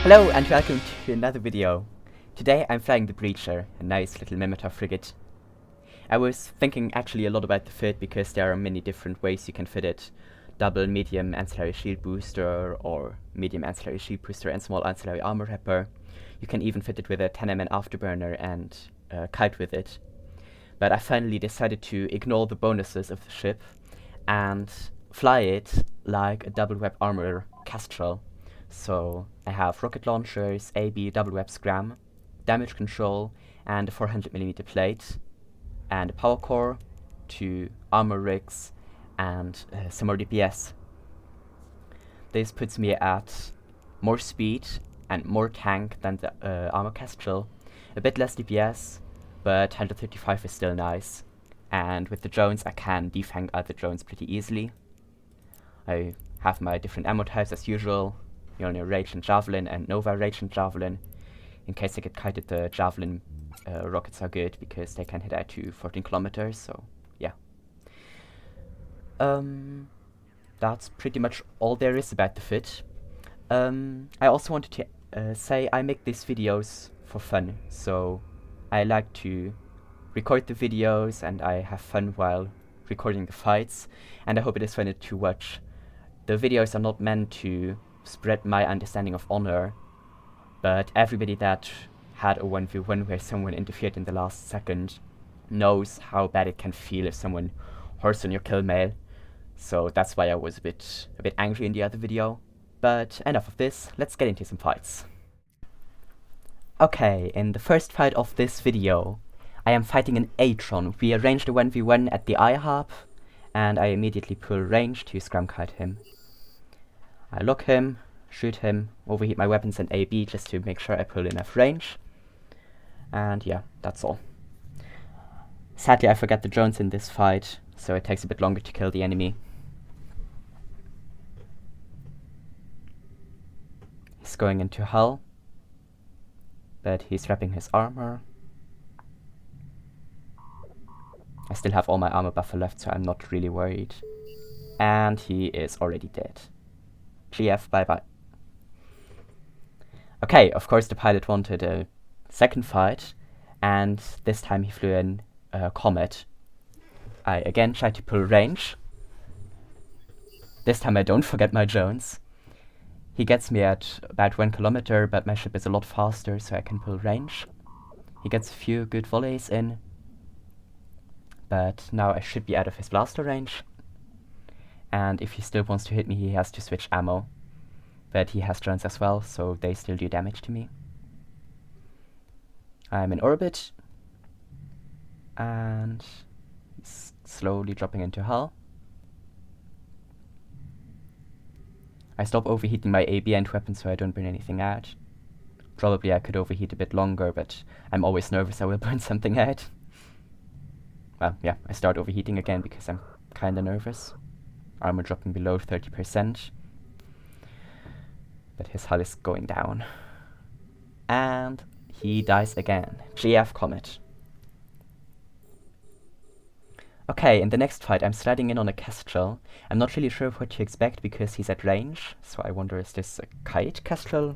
Hello and welcome to another video. Today I'm flying the Breacher, a nice little Minmatar frigate. I was thinking actually a lot about the fit because there are many different ways you can fit it. Double medium ancillary shield booster, or medium ancillary shield booster and small ancillary armor wrapper. You can even fit it with a 10mm afterburner and kite with it. But I finally decided to ignore the bonuses of the ship and fly it like a double web armor Kestrel. So I have rocket launchers, AB double web scram, damage control, and a 400mm plate, and a power core, 2 armor rigs, and some more DPS. This puts me at more speed and more tank than the armor Kestrel, a bit less DPS, but 135 is still nice. And with the drones I can defang other drones pretty easily. I have my different ammo types as usual. Rage and Javelin and Nova Rage and Javelin. In case I get kited, the Javelin rockets are good because they can hit out to 14 kilometers, so yeah. That's pretty much all there is about the fit. I also wanted to say I make these videos for fun, so I like to record the videos and I have fun while recording the fights, and I hope it is fun to watch. The videos are not meant to spread my understanding of honor, but everybody that had a 1v1 where someone interfered in the last second knows how bad it can feel if someone horse on your kill mail. So that's why I was a bit angry in the other video. But enough of this, let's get into some fights. Okay, in the first fight of this video, I am fighting an Atron. We arranged a 1v1 at the eye hub, and I immediately pull range to scram kite him. I lock him, shoot him, overheat my weapons and AB just to make sure I pull enough range. And yeah, that's all. Sadly I forgot the drones in this fight, so it takes a bit longer to kill the enemy. He's going into hull, but he's wrapping his armor. I still have all my armor buffer left, so I'm not really worried. And he is already dead. GF, bye bye. Okay, of course the pilot wanted a second fight, and this time he flew in Comet. I again tried to pull range. This time I don't forget my drones. He gets me at about 1 kilometer, but my ship is a lot faster, so I can pull range. He gets a few good volleys in, but now I should be out of his blaster range. And if he still wants to hit me, he has to switch ammo. But he has drones as well, so they still do damage to me. I'm in orbit. And he's slowly dropping into hull. I stop overheating my AB and weapon so I don't burn anything out. Probably I could overheat a bit longer, but I'm always nervous I will burn something out. Well, yeah, I start overheating again because I'm kinda nervous. Armor dropping below 30%. But his hull is going down. And he dies again. GF Comet. Okay, in the next fight I'm sliding in on a Kestrel. I'm not really sure what to expect because he's at range, so I wonder, is this a kite Kestrel?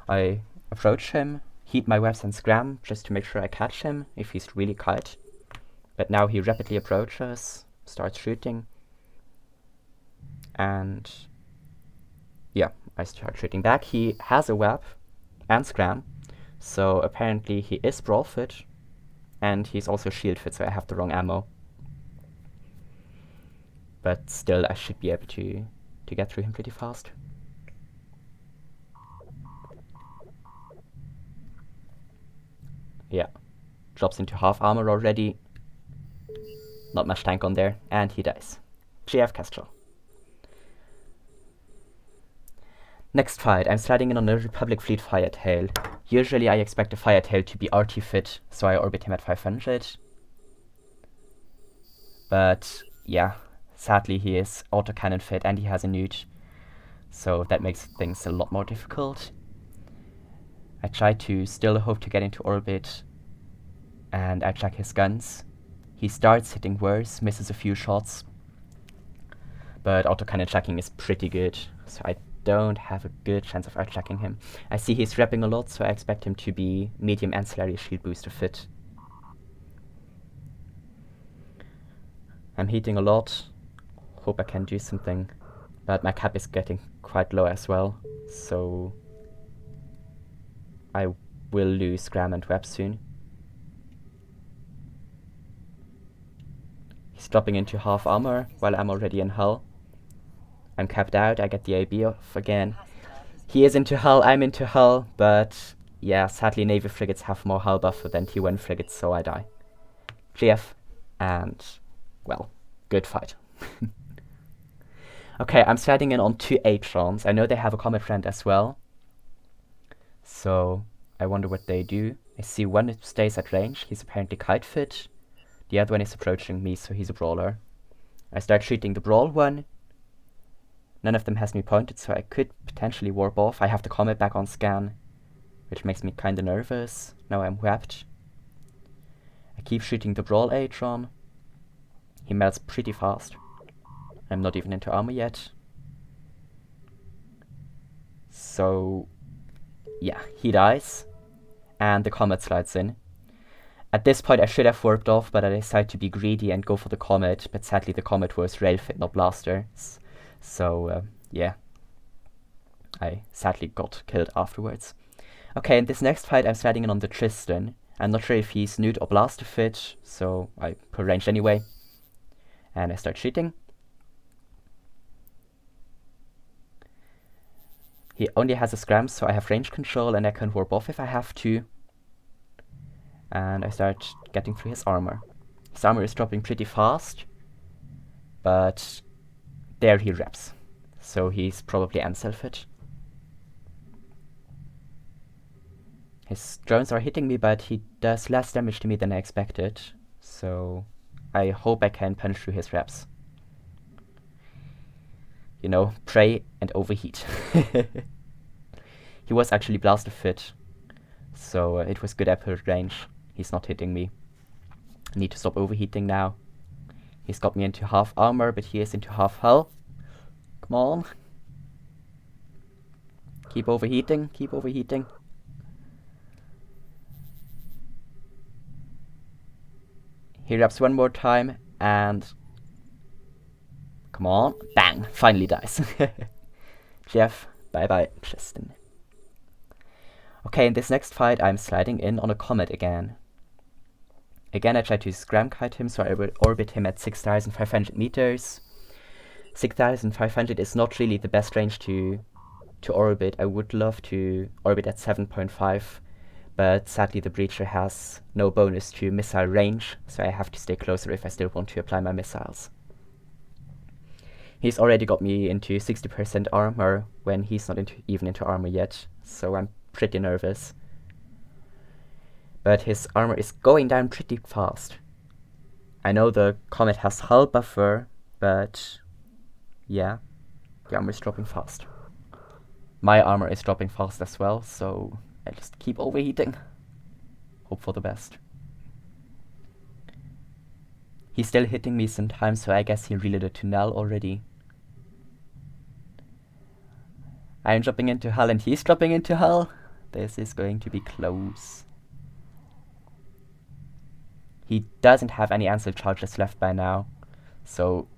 I approach him, heat my webs and scram just to make sure I catch him if he's really kite. But now he rapidly approaches, starts shooting. And yeah, I start shooting back. He has a web and scram, so apparently he is brawl fit, and he's also shield fit, so I have the wrong ammo. But still, I should be able to get through him pretty fast. Yeah, drops into half armor already. Not much tank on there, and he dies. GF Kestrel. Next fight, I'm sliding in on a Republic Fleet Firetail. Usually I expect a Firetail to be RT fit, so I orbit him at 500. But yeah, sadly he is autocannon fit and he has a newt, so that makes things a lot more difficult. I try to still hope to get into orbit, and I check his guns. He starts hitting worse, misses a few shots, but autocannon checking is pretty good, so I don't have a good chance of outchecking him. I see he's repping a lot, so I expect him to be medium ancillary shield booster fit. I'm heating a lot. Hope I can do something. But my cap is getting quite low as well, so I will lose Gram and Web soon. He's dropping into half armor while I'm already in hull. I'm capped out, I get the AB off again. He is into hull, I'm into hull, but yeah, sadly Navy frigates have more hull buffer than T1 frigates, so I die. GF, and well, good fight. Okay, I'm sliding in on 2 Atrons. I know they have a Comet friend as well, so I wonder what they do. I see one stays at range, he's apparently kite fit. The other one is approaching me, so he's a brawler. I start shooting the brawl one. None of them has me pointed, so I could potentially warp off. I have the Comet back on scan, which makes me kinda nervous. Now I'm webbed. I keep shooting the brawl Atron. He melts pretty fast. I'm not even into armor yet. So yeah, he dies, and the Comet slides in. At this point I should have warped off, but I decided to be greedy and go for the Comet, but sadly the Comet was rail fit, not blaster. So yeah, I sadly got killed afterwards. Okay, in this next fight I'm sliding in on the Tristan. I'm not sure if he's nude or blaster fit, so I put range anyway. And I start shooting. He only has a scram, so I have range control and I can warp off if I have to. And I start getting through his armor. His armor is dropping pretty fast, but there he reps. So he's probably ancel fit. His drones are hitting me, but he does less damage to me than I expected. So I hope I can punch through his reps. You know, pray and overheat. He was actually blaster fit, so it was good at range. He's not hitting me. I need to stop overheating now. He's got me into half armor, but he is into half hull. Come on. Keep overheating, keep overheating. He reps one more time, and come on, bang, finally dies. Jeff, bye-bye, Tristan. Okay, in this next fight, I'm sliding in on a Comet again. Again, I try to scram kite him, so I will orbit him at 6,500 meters. 6,500 is not really the best range to orbit. I would love to orbit at 7.5, but sadly the Breacher has no bonus to missile range, so I have to stay closer if I still want to apply my missiles. He's already got me into 60% armor when he's not even into armor yet, so I'm pretty nervous. But his armor is going down pretty fast. I know the Comet has hull buffer, but yeah, the armor is dropping fast. My armor is dropping fast as well, so I just keep overheating. Hope for the best. He's still hitting me sometimes, so I guess he reloaded to null already. I'm dropping into hull and he's dropping into hull. This is going to be close. He doesn't have any answer charges left by now, so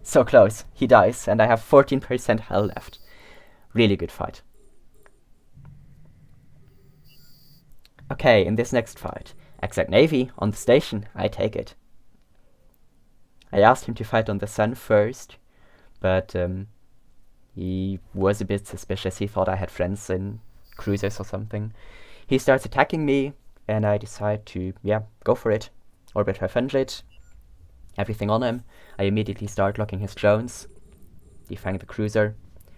so close. He dies and I have 14% hull left. Really good fight. Okay, in this next fight, Exec Navy on the station. I take it. I asked him to fight on the Sun first, but he was a bit suspicious. He thought I had friends in cruisers or something. He starts attacking me, and I decide to, yeah, go for it. Orbit 500, everything on him. I immediately start locking his drones, defang the cruiser.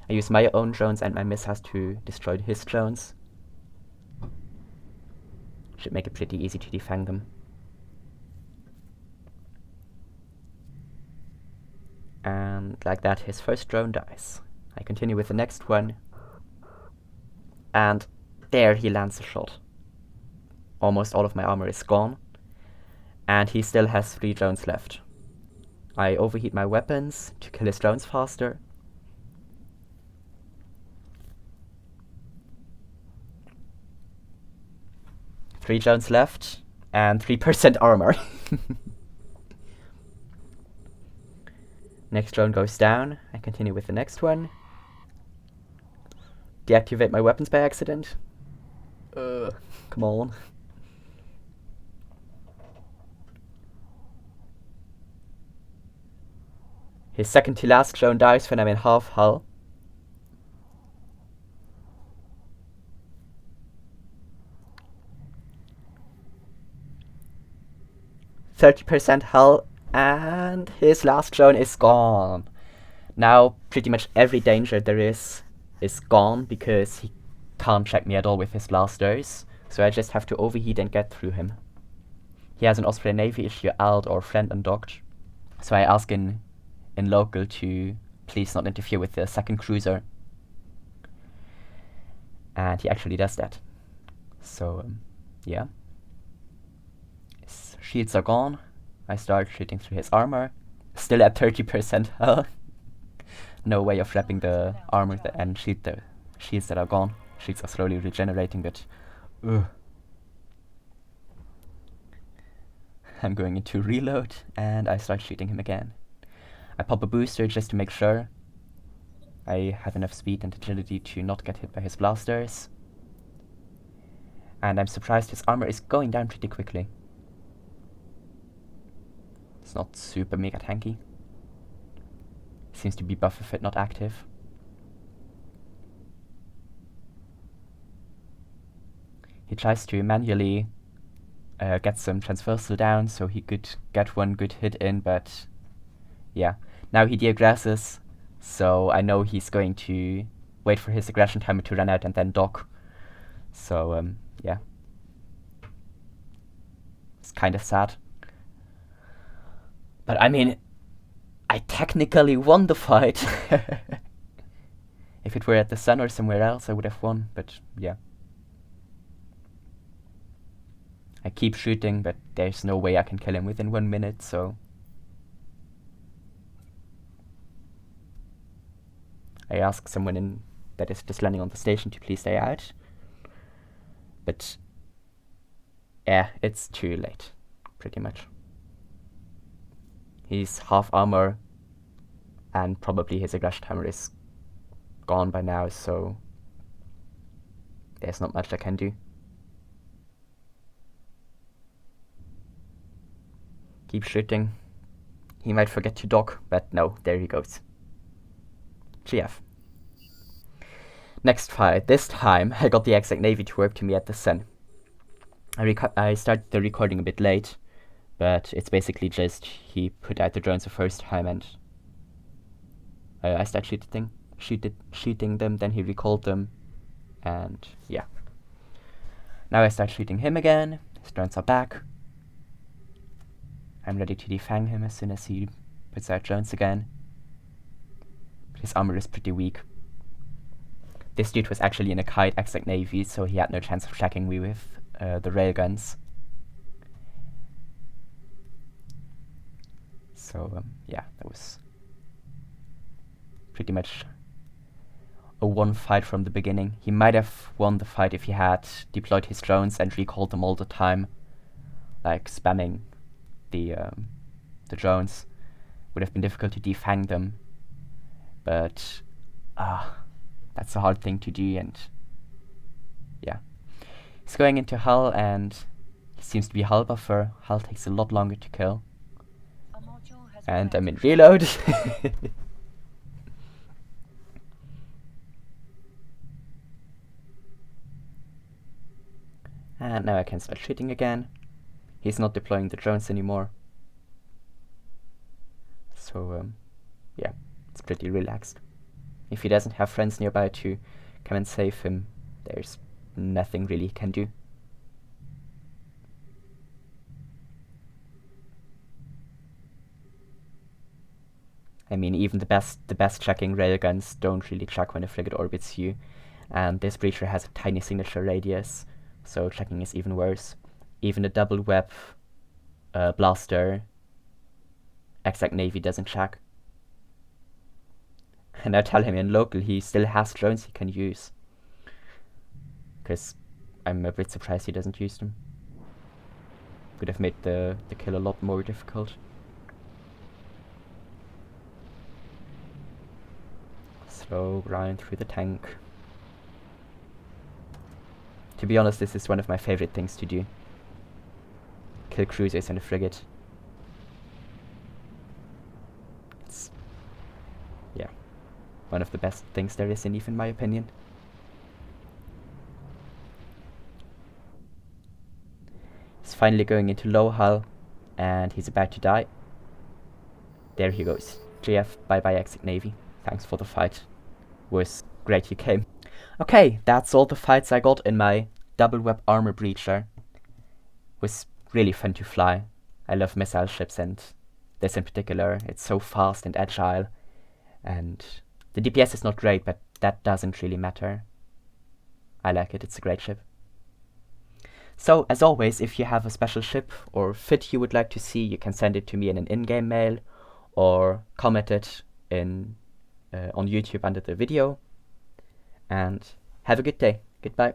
I use my own drones and my missiles to destroy his drones. Should make it pretty easy to defang them. And like that, his first drone dies. I continue with the next one. And there he lands a shot. Almost all of my armor is gone. And he still has 3 drones left. I overheat my weapons to kill his drones faster. 3 drones left, and 3% armor. Next drone goes down. I continue with the next one. Deactivate my weapons by accident. Come on. His second to last drone dies when I'm in half hull. %30 hull, and his last drone is gone. Now pretty much every danger there is gone because he can't check me at all with his blasters, so I just have to overheat and get through him. He has an Australian Navy issue alt or friend undocked, so I ask in local to please not interfere with the second cruiser, and he actually does that. So yeah, his shields are gone. I start shooting through his armor, still at 30% health. No way of wrapping the armor and shields that are gone. Shields are slowly regenerating, but I'm going into reload, and I start shooting him again. I pop a booster just to make sure I have enough speed and agility to not get hit by his blasters. And I'm surprised his armor is going down pretty quickly. It's not super mega tanky. Seems to be buffer fit not active. He tries to manually get some transversal down so he could get one good hit in, but yeah. Now he de-aggresses, so I know he's going to wait for his aggression timer to run out and then dock. So yeah. It's kind of sad. But I mean, I technically won the fight. If it were at the Sun or somewhere else, I would have won, but yeah. I keep shooting, but there's no way I can kill him within 1 minute, so I ask someone that is just landing on the station to please stay out. But yeah, it's too late, pretty much. He's half armor, and probably his aggression timer is gone by now, so there's not much I can do. Keep shooting. He might forget to dock, but no, there he goes. GF. Next fight. This time, I got the exact Navy to work to me at the Sun. I started the recording a bit late, but it's basically just he put out the drones the first time, and I started shooting them, then he recalled them, and yeah. Now I start shooting him again. His drones are back. I'm ready to defang him as soon as he puts out drones again. But his armor is pretty weak. This dude was actually in a kite exact Navy, so he had no chance of tracking me with the railguns. So yeah, that was pretty much a one fight from the beginning. He might have won the fight if he had deployed his drones and recalled them all the time, like spamming the drones. Would have been difficult to defang them, but that's a hard thing to do, and yeah. He's going into hull, and he seems to be hull buffer. Hull takes a lot longer to kill. And I'm in reload. And now I can start shooting again. He's not deploying the drones anymore. So yeah, it's pretty relaxed. If he doesn't have friends nearby to come and save him, there's nothing really he can do. I mean, even the best tracking railguns don't really track when a frigate orbits you, and this breacher has a tiny signature radius, so tracking is even worse. Even a double web blaster exact Navy doesn't track. And I tell him in local he still has drones he can use, because I'm a bit surprised he doesn't use them. would have made the kill a lot more difficult. Slow grind through the tank. To be honest, this is one of my favorite things to do. Kill cruisers and a frigate. It's, yeah, one of the best things there is in EVE, in my opinion. He's finally going into low hull, and he's about to die. There he goes. JF, bye-bye exit Navy. Thanks for the fight. Was great you came. Okay, that's all the fights I got in my double web armor breacher. Was really fun to fly. I love missile ships, and this in particular. It's so fast and agile, and the DPS is not great, but that doesn't really matter. I like it, it's a great ship. So, as always, if you have a special ship or fit you would like to see, you can send it to me in an in-game mail, or comment it in on YouTube under the video. And have a good day. Goodbye.